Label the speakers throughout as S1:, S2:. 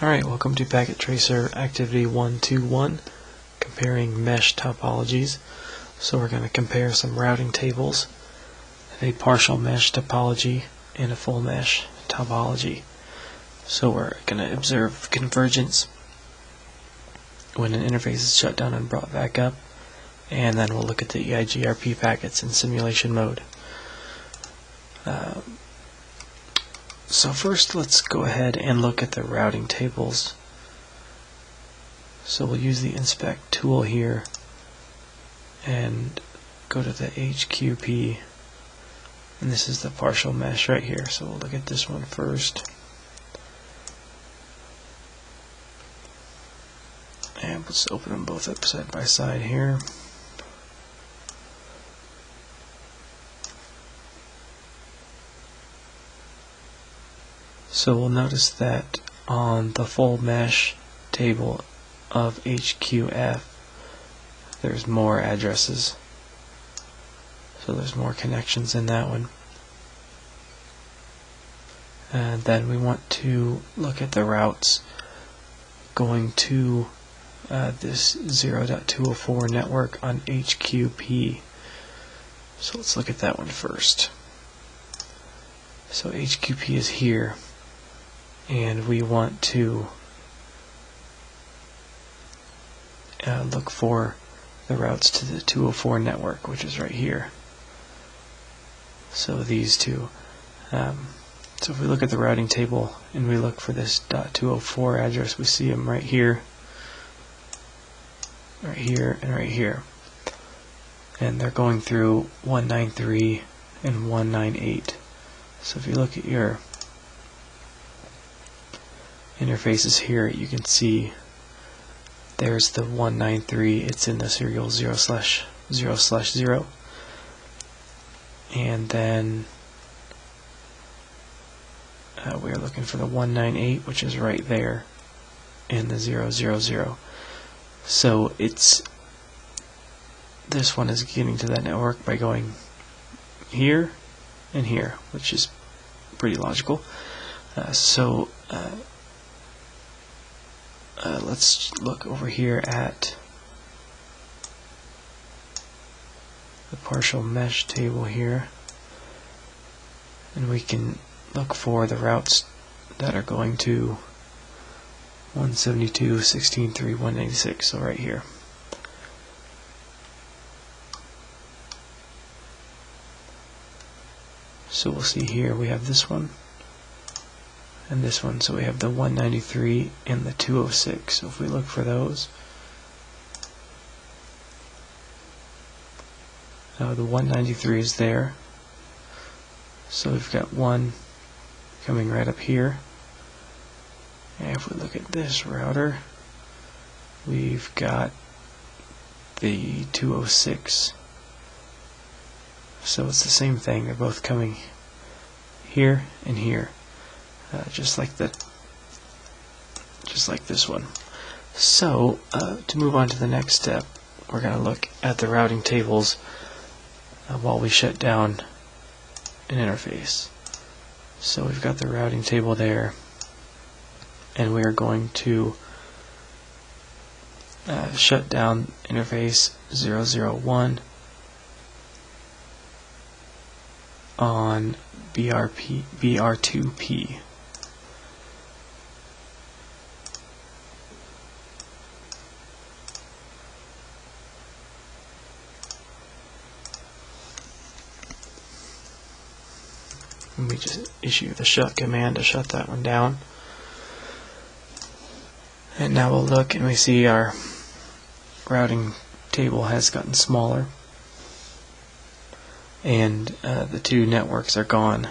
S1: Alright, welcome to Packet Tracer Activity 121, comparing mesh topologies. So we're going to compare some routing tables, a partial mesh topology, and a full mesh topology. So we're going to observe convergence when an interface is shut down and brought back up, and then we'll look at the EIGRP packets in simulation mode. So first let's go ahead and look at the routing tables. So we'll use the inspect tool here and go to the HQP, and this is the partial mesh right here. So we'll look at this one first. And let's open them both up side by side here. So we'll notice that on the full mesh table of HQF, there's more addresses. So there's more connections in that one. And then we want to look at the routes going to this 0.204 network on HQP. So let's look at that one first. So HQP is here, and we want to look for the routes to the 204 network, which is right here. So these two. So if we look at the routing table and we look for this .204 address, we see them right here, and right here. And they're going through 193 and 198. So if you look at your interfaces here, you can see there's the 193. It's in the serial 0/0/0, and then we're looking for the 198, which is right there in the 0/0/0. So this one is getting to that network by going here and here, which is pretty logical. Let's look over here at the partial mesh table here, and we can look for the routes that are going to 172.16.3, 196, so right here. So we'll see here we have this one and this one. So we have the 193 and the 206. So if we look for those, the 193 is there. So we've got one coming right up here. And if we look at this router, we've got the 206. So it's the same thing. They're both coming here and here, just like this one. So to move on to the next step, we're going to look at the routing tables while we shut down an interface. So we've got the routing table there, and we are going to shut down interface 001 on BR2P. And we just issue the shut command to shut that one down. And now we'll look and we see our routing table has gotten smaller, and the two networks are gone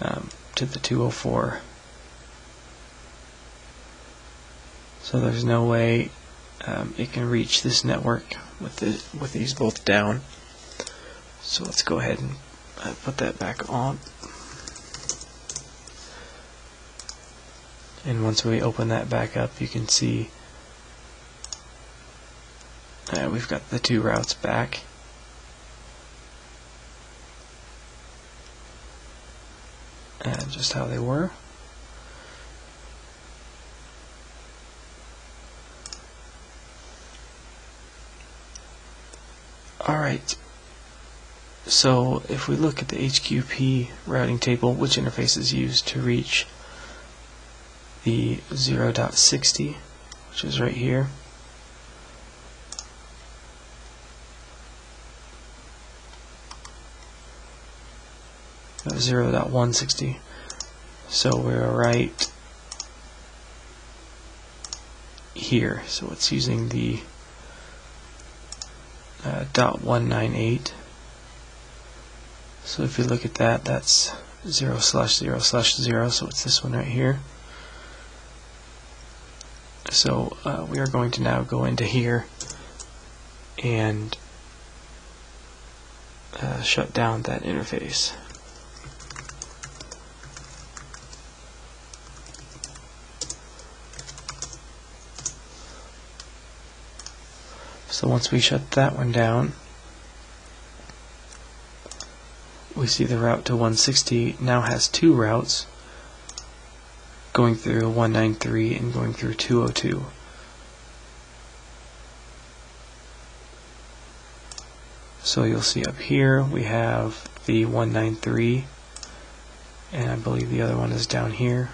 S1: to the 204. So there's no way it can reach this network with these both down. So let's go ahead and put that back on. And once we open that back up, you can see we've got the two routes back. And just how they were. Alright, so if we look at the HQP routing table, which interface is used to reach the 0.60, which is right here. No, 0.160. So we're right here. So it's using the .198. So if you look at that, that's 0/0/0, so it's this one right here. So we are going to now go into here and shut down that interface. So once we shut that one down, we see the route to 160 now has two routes, going through 193 and going through 202. So you'll see up here we have the 193, and I believe the other one is down here.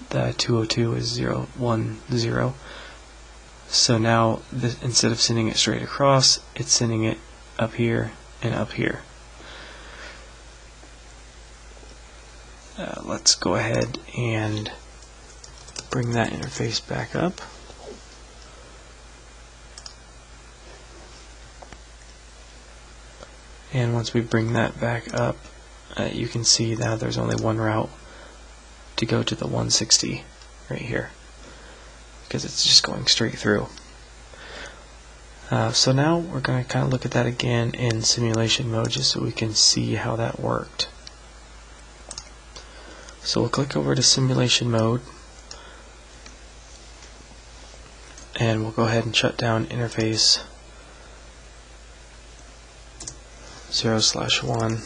S1: The 202 is 010. So now instead of sending it straight across, it's sending it up here and up here. Let's go ahead and bring that interface back up. And once we bring that back up, you can see now there's only one route to go to the 160 right here, because it's just going straight through. So now we're going to kind of look at that again in simulation mode just so we can see how that worked. So we'll click over to simulation mode, and we'll go ahead and shut down interface 0/1.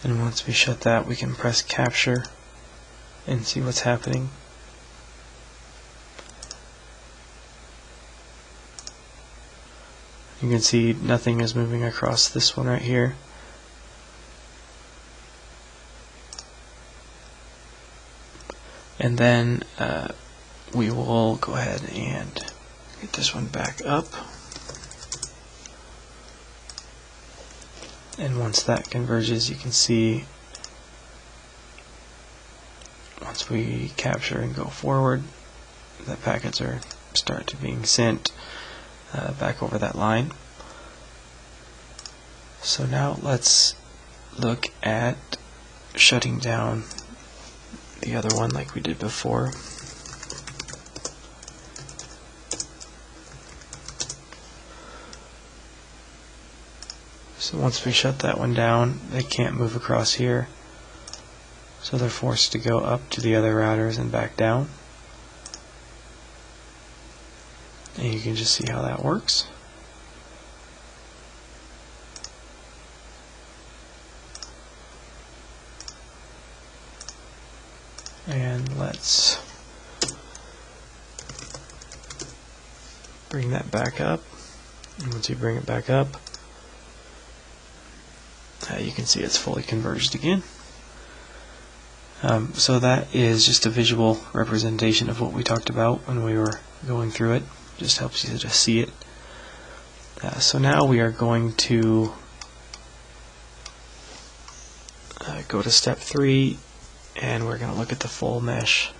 S1: And once we shut that, we can press capture and see what's happening. You can see nothing is moving across this one right here. And then we will go ahead and get this one back up. And once that converges, you can see once we capture and go forward, the packets are start to being sent back over that line. So now let's look at shutting down the other one like we did before. So once we shut that one down, they can't move across here, so they're forced to go up to the other routers and back down. And you can just see how that works. And let's bring that back up. And once you bring it back up, you can see it's fully converged again. So that is just a visual representation of what we talked about when we were going through it. Just helps you to see it. So now we are going to go to step 3, and we're going to look at the full mesh.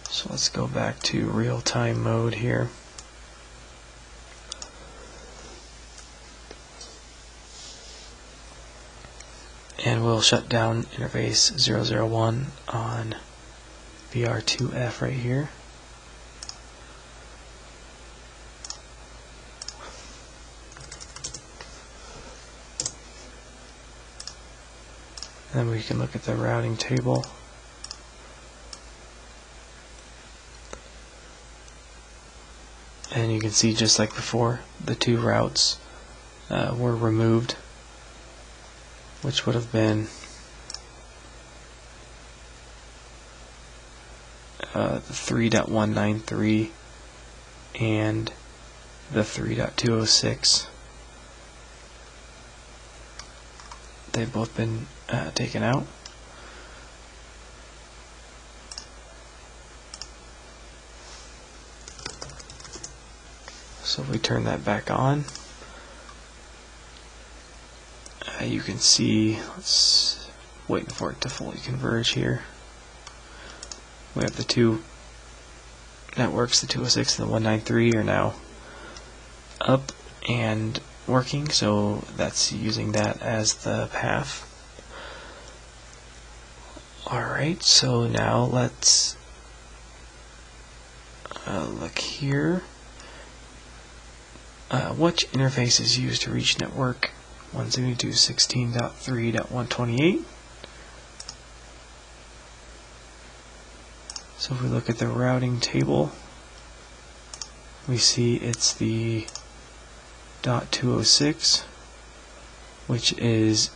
S1: So let's go back to real-time mode here. And we'll shut down interface 001 on VR2F right here. Then we can look at the routing table. And you can see, just like before, the two routes were removed. which would have been the 3.193 and the 3.206. They've both been taken out. So if we turn that back on, you can see, let's waiting for it to fully converge here. We have the two networks, the 206 and the 193, are now up and working, so that's using that as the path. Alright, so now let's look here. Which interface is used to reach network 172.16.3.128? So if we look at the routing table, we see it's the .206, which is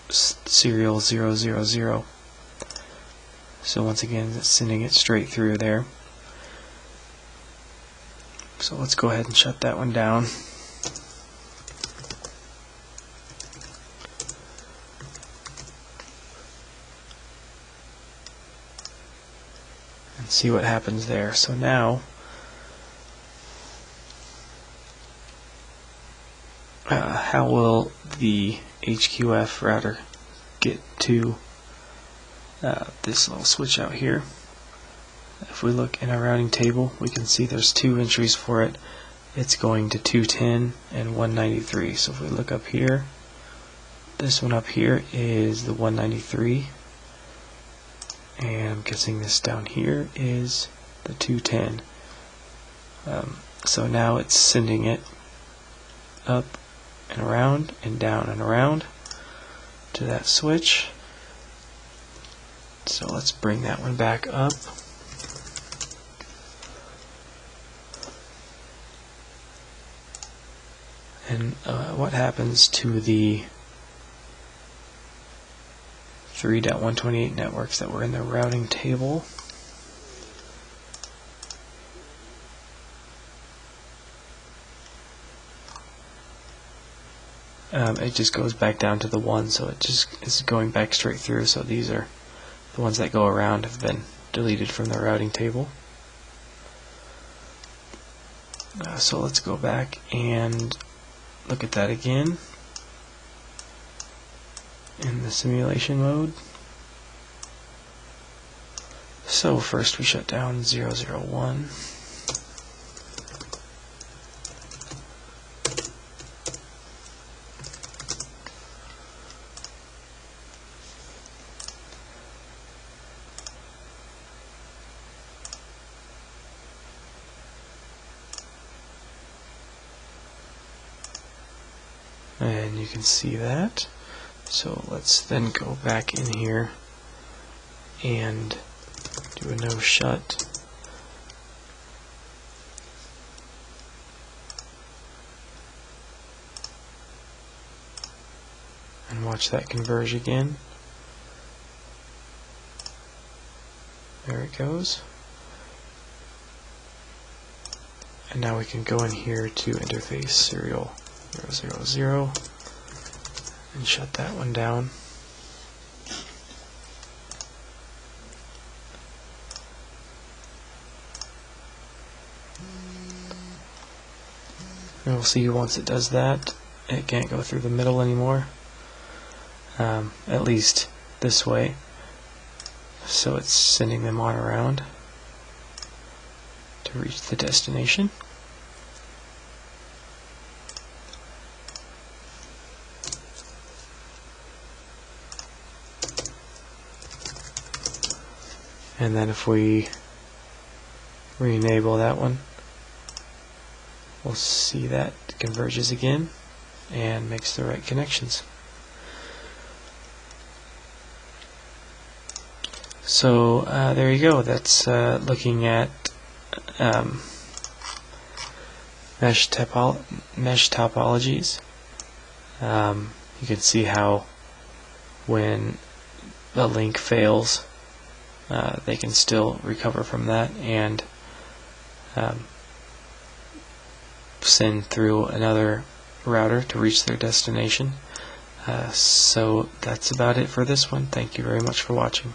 S1: serial 000. So once again, it's sending it straight through there. So let's go ahead and shut that one down. And see what happens there. So now, how will the HQF router get to this little switch out here? If we look in our routing table, we can see there's two entries for it. It's going to 210 and 193. So if we look up here, this one up here is the 193, and I'm guessing this down here is the 210. So now it's sending it up and around and down and around to that switch. So let's bring that one back up. And what happens to the 3.128 networks that were in the routing table? It just goes back down to the 1, so it just is going back straight through. So these are the ones that go around have been deleted from the routing table. So let's go back and look at that again in the simulation mode. So first we shut down 001. And you can see that. So let's then go back in here and do a no shut. And watch that converge again. There it goes. And now we can go in here to interface serial 000 and shut that one down. And we'll see once it does that, it can't go through the middle anymore, at least this way. So it's sending them on around to reach the destination. And then if we re-enable that one, we'll see that it converges again and makes the right connections. So there you go. That's looking at mesh topologies. You can see how when the link fails, they can still recover from that and send through another router to reach their destination. So that's about it for this one. Thank you very much for watching.